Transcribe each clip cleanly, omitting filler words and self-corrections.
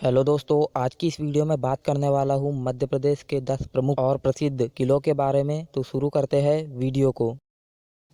Hello दोस्तों, आज की इस वीडियो में बात करने वाला हूँ मध्य प्रदेश के 10 प्रमुख और प्रसिद्ध किलों के बारे में। तो शुरू करते हैं वीडियो को।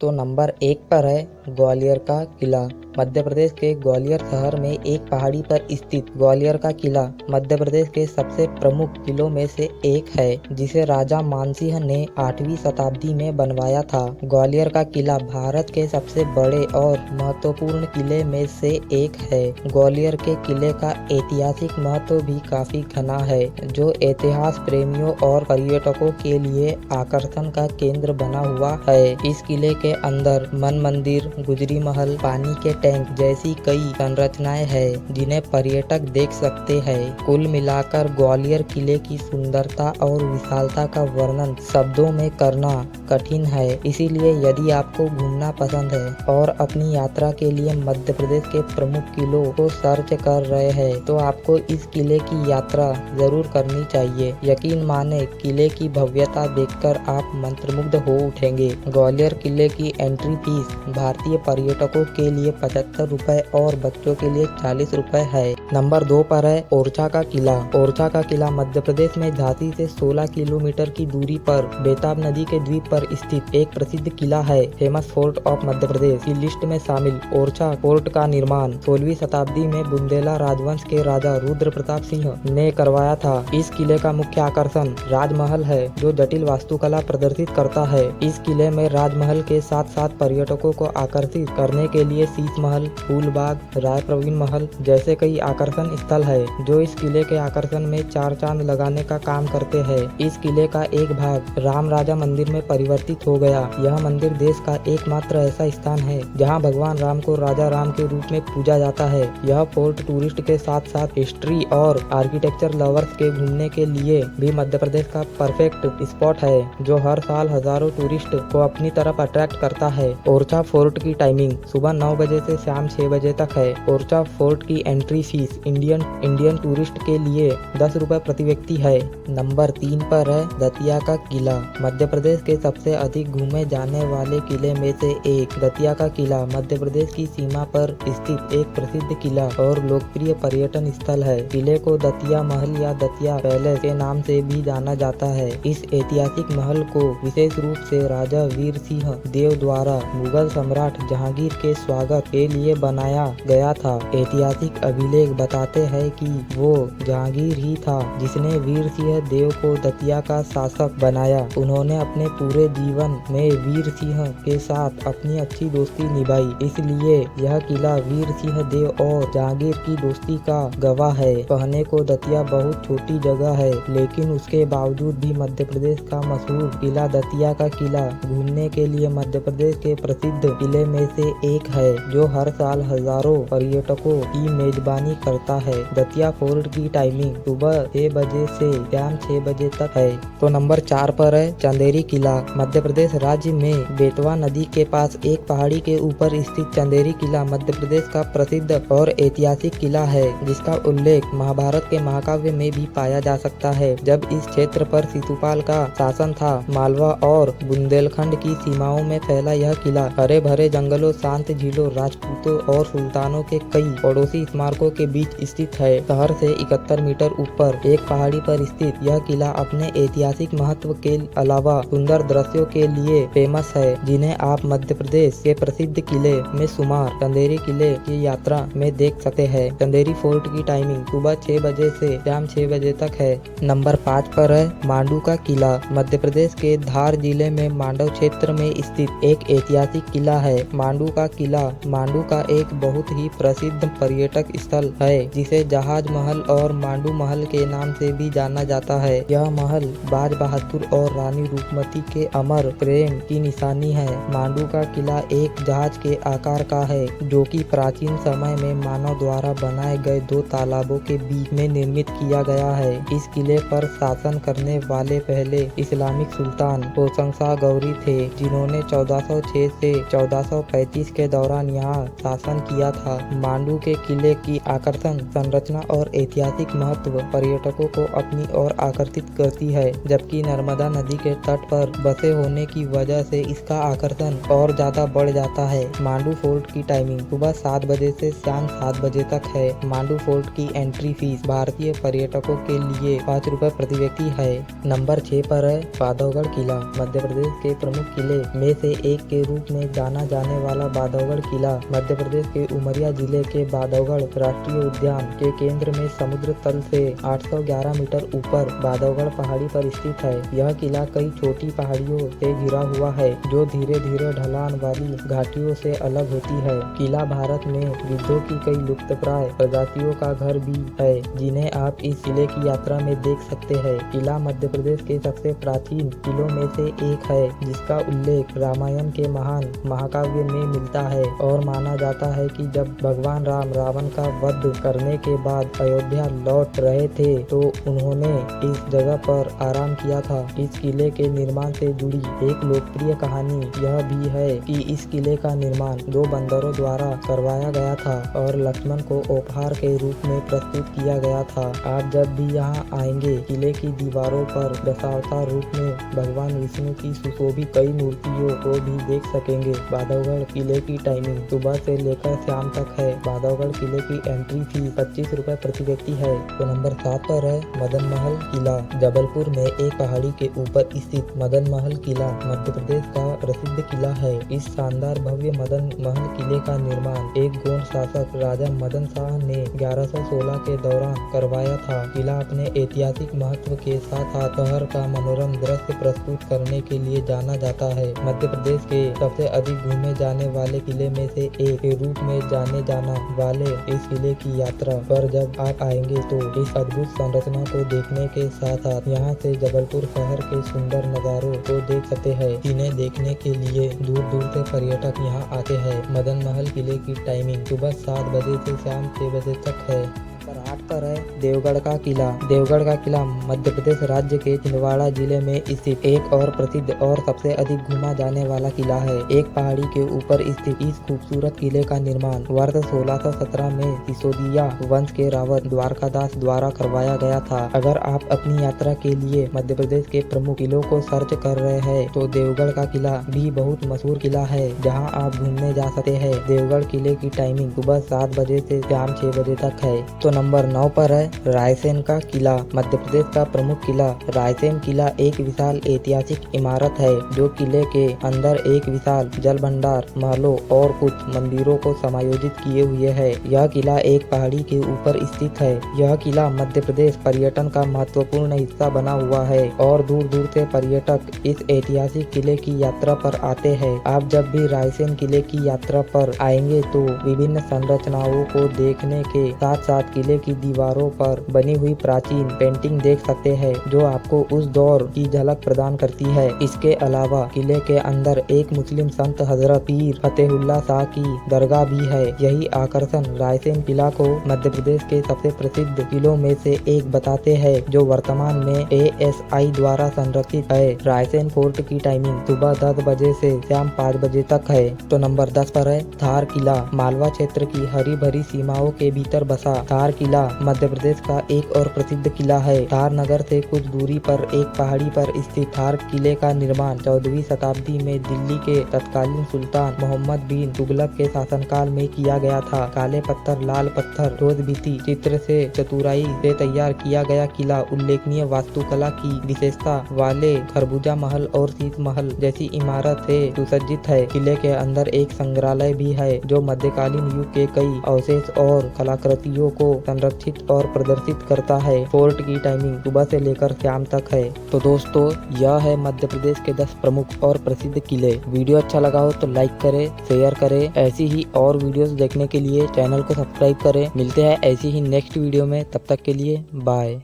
तो नंबर 1 पर है ग्वालियर का किला। मध्य प्रदेश के ग्वालियर शहर में एक पहाड़ी पर स्थित ग्वालियर का किला मध्य प्रदेश के सबसे प्रमुख किलों में से एक है, जिसे राजा मानसिंह ने 8वीं शताब्दी में बनवाया था। ग्वालियर का किला भारत के सबसे बड़े और महत्वपूर्ण किले में से एक है। ग्वालियर के किले का ऐतिहासिक महत्व भी काफी घना है, जो इतिहास प्रेमियों और पर्यटकों के लिए आकर्षण का केंद्र बना हुआ है। इस किले के अंदर मन मंदिर, गुजरी महल, पानी के टैंक जैसी कई संरचनाएं हैं, जिन्हें पर्यटक देख सकते हैं। कुल मिलाकर ग्वालियर किले की सुंदरता और विशालता का वर्णन शब्दों में करना कठिन है। इसीलिए यदि आपको घूमना पसंद है और अपनी यात्रा के लिए मध्य प्रदेश के प्रमुख किलों को सर्च कर रहे हैं, तो आपको इस किले की यात्रा जरूर करनी चाहिए। यकीन माने, किले की भव्यता देखकर आप मंत्रमुग्ध हो उठेंगे। ग्वालियर किले की एंट्री फीस भारतीय पर्यटकों के लिए 75 रुपए और बच्चों के लिए 40 रुपए है। नंबर 2 पर है ओरछा का किला। ओरछा का किला मध्य प्रदेश में झांसी से 16 किलोमीटर की दूरी पर बेताब नदी के द्वीप पर स्थित एक प्रसिद्ध किला है। Famous fort of Madhya Pradesh की लिस्ट में शामिल ओरछा फोर्ट का निर्माण 16वीं शताब्दी में बुंदेला राजवंश के राजा रुद्र प्रताप सिंह ने करवाया था। इस किले का मुख्य आकर्षण राजमहल है, जो जटिल वास्तुकला प्रदर्शित करता है। इस किले में राजमहल के साथ साथ पर्यटकों को आकर्षित करने के लिए शीश महल, फूलबाग, राय प्रवीण महल जैसे कई आकर्षण स्थल है, जो इस किले के आकर्षण में चार चांद लगाने का काम करते हैं। इस किले का एक भाग राम राजा मंदिर में परिवर्तित हो गया। यह मंदिर देश का एकमात्र ऐसा स्थान है जहां भगवान राम को राजा राम के रूप में पूजा जाता है। यह फोर्ट टूरिस्ट के साथ साथ हिस्ट्री और आर्किटेक्चर लवर्स के घूमने के लिए भी मध्य प्रदेश का परफेक्ट स्पॉट है, जो हर साल हजारों टूरिस्ट को अपनी तरफ अट्रैक्ट करता है। ओरछा फोर्ट की टाइमिंग सुबह 9 बजे से शाम 6 बजे तक है। ओरछा फोर्ट की एंट्री फीस इंडियन टूरिस्ट के लिए 10 रुपए प्रति व्यक्ति है। नंबर 3 पर है दतिया का किला। मध्य प्रदेश के सबसे अधिक घूमे जाने वाले किले में से एक दतिया का किला मध्य प्रदेश की सीमा पर स्थित एक प्रसिद्ध किला और लोकप्रिय पर्यटन स्थल है। किले को दतिया महल या दतिया पैलेस के नाम से भी जाना जाता है। इस ऐतिहासिक महल को विशेष रूप से राजा वीर सिंह देव द्वारा मुगल सम्राट जहांगीर के स्वागत के लिए बनाया गया था। ऐतिहासिक अभिलेख बताते हैं कि वो जहांगीर ही था जिसने वीर सिंह देव को दतिया का शासक बनाया। उन्होंने अपने पूरे जीवन में वीर सिंह के साथ अपनी अच्छी दोस्ती निभाई, इसलिए यह किला वीर सिंह देव और जहांगीर की दोस्ती का गवाह है। कहने को दतिया बहुत छोटी जगह है, लेकिन उसके बावजूद भी मध्य प्रदेश का मशहूर किला दतिया का किला घूमने के लिए मध्य प्रदेश के प्रसिद्ध किले में से एक है, जो हर साल हजारों पर्यटकों की मेजबानी करता है। दतिया फोर्ट की टाइमिंग सुबह 6 बजे से शाम 6 बजे तक है। तो नंबर 4 पर है चंदेरी किला। मध्य प्रदेश राज्य में बेतवा नदी के पास एक पहाड़ी के ऊपर स्थित चंदेरी किला मध्य प्रदेश का प्रसिद्ध और ऐतिहासिक किला है, जिसका उल्लेख महाभारत के महाकाव्य में भी पाया जा सकता है। जब इस क्षेत्र पर शिशुपाल का शासन था, मालवा और बुंदेलखंड की सीमाओं में फैला यह किला हरे भरे जंगलों, शांत झीलों, राजपूतों और सुल्तानों के कई पड़ोसी स्मारकों के बीच स्थित है। शहर से 71 मीटर ऊपर एक पहाड़ी पर स्थित यह किला अपने ऐतिहासिक महत्व के अलावा सुंदर दृश्यों के लिए फेमस है, जिन्हें आप मध्य प्रदेश के प्रसिद्ध किले में शुमार चंदेरी किले की यात्रा में देख सकते हैं। चंदेरी फोर्ट की टाइमिंग सुबह 6 बजे से शाम 6 बजे तक है। नंबर 5 पर है मांडू का किला। मध्य प्रदेश के धार जिले में मांडव क्षेत्र में स्थित एक ऐतिहासिक किला है। मांडू का किला मांडू का एक बहुत ही प्रसिद्ध पर्यटक स्थल है, जिसे जहाज महल और मांडू महल के नाम से भी जाना जाता है। यह महल बाज बहादुर और रानी रूपमती के अमर प्रेम की निशानी है। मांडू का किला एक जहाज के आकार का है, जो कि प्राचीन समय में मानव द्वारा बनाए गए 2 तालाबों के बीच में निर्मित किया गया है। इस किले पर शासन करने वाले पहले इस्लामिक सुल्तान होशंग शाह गौरी थे, जिन्होंने 1406 से 1435 के दौरान यहाँ शासन किया था। मांडू के किले की आकर्षण आकर्षण, संरचना और ऐतिहासिक महत्व पर्यटकों को अपनी ओर आकर्षित करती है, जबकि नर्मदा नदी के तट पर बसे होने की वजह से इसका आकर्षण और ज्यादा बढ़ जाता है। मांडू फोर्ट की टाइमिंग सुबह 7 बजे से शाम 7 बजे तक है। मांडू फोर्ट की एंट्री फीस भारतीय पर्यटकों के लिए 5 रुपए प्रति व्यक्ति है। नंबर 6 पर है बांधवगढ़ किला। मध्य प्रदेश के प्रमुख किले में से एक के रूप में जाना जाने वाला बांधवगढ़ किला मध्य प्रदेश के उमरिया जिले के बांधवगढ़ राष्ट्रीय उद्यान के केंद्र में समुद्र तल से 811 मीटर ऊपर बांधवगढ़ पहाड़ी पर स्थित है। यह किला कई छोटी पहाड़ियों से घिरा हुआ है जो धीरे धीरे ढलान वाली घाटियों से अलग होती है। किला भारत में गिद्धों की कई लुप्तप्राय प्रजातियों का घर भी है, जिन्हें आप इस किले की यात्रा में देख सकते हैं। किला मध्य प्रदेश के सबसे प्राचीन किलों में से एक है, जिसका उल्लेख रामायण के महान महाकाव्य में मिलता है और माना जाता है कि जब भगवान राम रावण का वध करने के बाद अयोध्या लौट रहे थे तो उन्होंने इस जगह पर आराम किया था। इस किले के निर्माण से जुड़ी एक लोकप्रिय कहानी यह भी है कि इस किले का निर्माण 2 बंदरों द्वारा करवाया गया था और लक्ष्मण को उपहार के रूप में प्रस्तुत किया गया था। आप जब भी यहाँ आएंगे किले की दीवारों पर दशावतार रूप में भगवान विष्णु की सुशोभित कई मूर्तियों को भी देख सकेंगे। बांधवगढ़ किले की टाइमिंग सुबह से लेकर शाम तक है। बांधवगढ़ किले की एंट्री फीस 25 रुपए प्रति व्यक्ति है। तो नंबर 7 पर है मदन महल किला। जबलपुर में एक पहाड़ी के ऊपर स्थित मदन महल किला मध्य प्रदेश का प्रसिद्ध किला है। इस शानदार भव्य मदन महल किले का निर्माण एक गोंड शासक राजा मदन शाह ने 1116 के दौरान करवाया था। किला अपने ऐतिहासिक महत्व के साथ शहर का मनोरम दृश्य प्रस्तुत करने के लिए जाना जाता है। मध्य प्रदेश के सबसे अधिक घूमे जाने वाले किले में से एक के रूप में जाने जाना वाले इस किले की यात्रा पर जब आप आएंगे तो इस अद्भुत संरचना को देखने के साथ साथ यहाँ से जबलपुर शहर के सुंदर नज़ारों को देख सकते हैं। इन्हें देखने के लिए दूर दूर से पर्यटक यहाँ आते हैं। मदन महल किले की टाइमिंग सुबह 7 बजे से शाम 6 बजे तक है। नंबर 8 पर है देवगढ़ का किला। देवगढ़ का किला मध्य प्रदेश राज्य के छिंदवाड़ा जिले में स्थित एक और प्रसिद्ध और सबसे अधिक घूमा जाने वाला किला है। एक पहाड़ी के ऊपर स्थित इस खूबसूरत किले का निर्माण वर्ष 1617 में सिसोदिया वंश के रावत द्वारकादास द्वारा करवाया गया था। अगर आप अपनी यात्रा के लिए मध्य प्रदेश के प्रमुख किलों को सर्च कर रहे हैं तो देवगढ़ का किला भी बहुत मशहूर किला है, जहाँ आप घूमने जा सकते हैं। देवगढ़ किले की टाइमिंग सुबह 7 बजे से शाम 6 बजे तक है। तो नंबर 9 पर है रायसेन का किला। मध्य प्रदेश का प्रमुख किला रायसेन किला एक विशाल ऐतिहासिक इमारत है जो किले के अंदर एक विशाल जल भंडार, महलों और कुछ मंदिरों को समायोजित किए हुए है। यह किला एक पहाड़ी के ऊपर स्थित है। यह किला मध्य प्रदेश पर्यटन का महत्वपूर्ण हिस्सा बना हुआ है और दूर दूर से पर्यटक इस ऐतिहासिक किले की यात्रा पर आते हैं। आप जब भी रायसेन किले की यात्रा पर आएंगे तो विभिन्न संरचनाओं को देखने के साथ साथ किले की दीवारों पर बनी हुई प्राचीन पेंटिंग देख सकते हैं जो आपको उस दौर की झलक प्रदान करती है। इसके अलावा किले के अंदर एक मुस्लिम संत हजरत पीर फतेहुल्लाह शाह की दरगाह भी है। यही आकर्षण रायसेन किला को मध्य प्रदेश के सबसे प्रसिद्ध किलों में से एक बताते हैं, जो वर्तमान में ASI द्वारा संरक्षित है। रायसेन फोर्ट की टाइमिंग सुबह 10 बजे से शाम 5 बजे तक है। तो नंबर 10 पर है धार किला। मालवा क्षेत्र की हरी भरी सीमाओं के भीतर बसा धार किला मध्य प्रदेश का एक और प्रसिद्ध किला है। धार नगर से कुछ दूरी पर एक पहाड़ी पर स्थित धार किले का निर्माण 14वीं शताब्दी में दिल्ली के तत्कालीन सुल्तान मोहम्मद बिन तुगलक के शासनकाल में किया गया था। काले पत्थर, लाल पत्थर, ठोस भित्ति चित्र से चतुराई से तैयार किया गया किला उल्लेखनीय वास्तुकला की विशेषता वाले खरबूजा महल और शीश महल जैसी इमारत से सुसज्जित है। किले के अंदर एक संग्रहालय भी है जो मध्यकालीन युग के कई अवशेष और कलाकृतियों को संरक्षित और प्रदर्शित करता है। फोर्ट की टाइमिंग सुबह से लेकर शाम तक है। तो दोस्तों, यह है मध्य प्रदेश के 10 प्रमुख और प्रसिद्ध किले। वीडियो अच्छा लगा हो तो लाइक करें, शेयर करें। ऐसी ही और वीडियोस देखने के लिए चैनल को सब्सक्राइब करें। मिलते हैं ऐसी ही नेक्स्ट वीडियो में, तब तक के लिए बाय।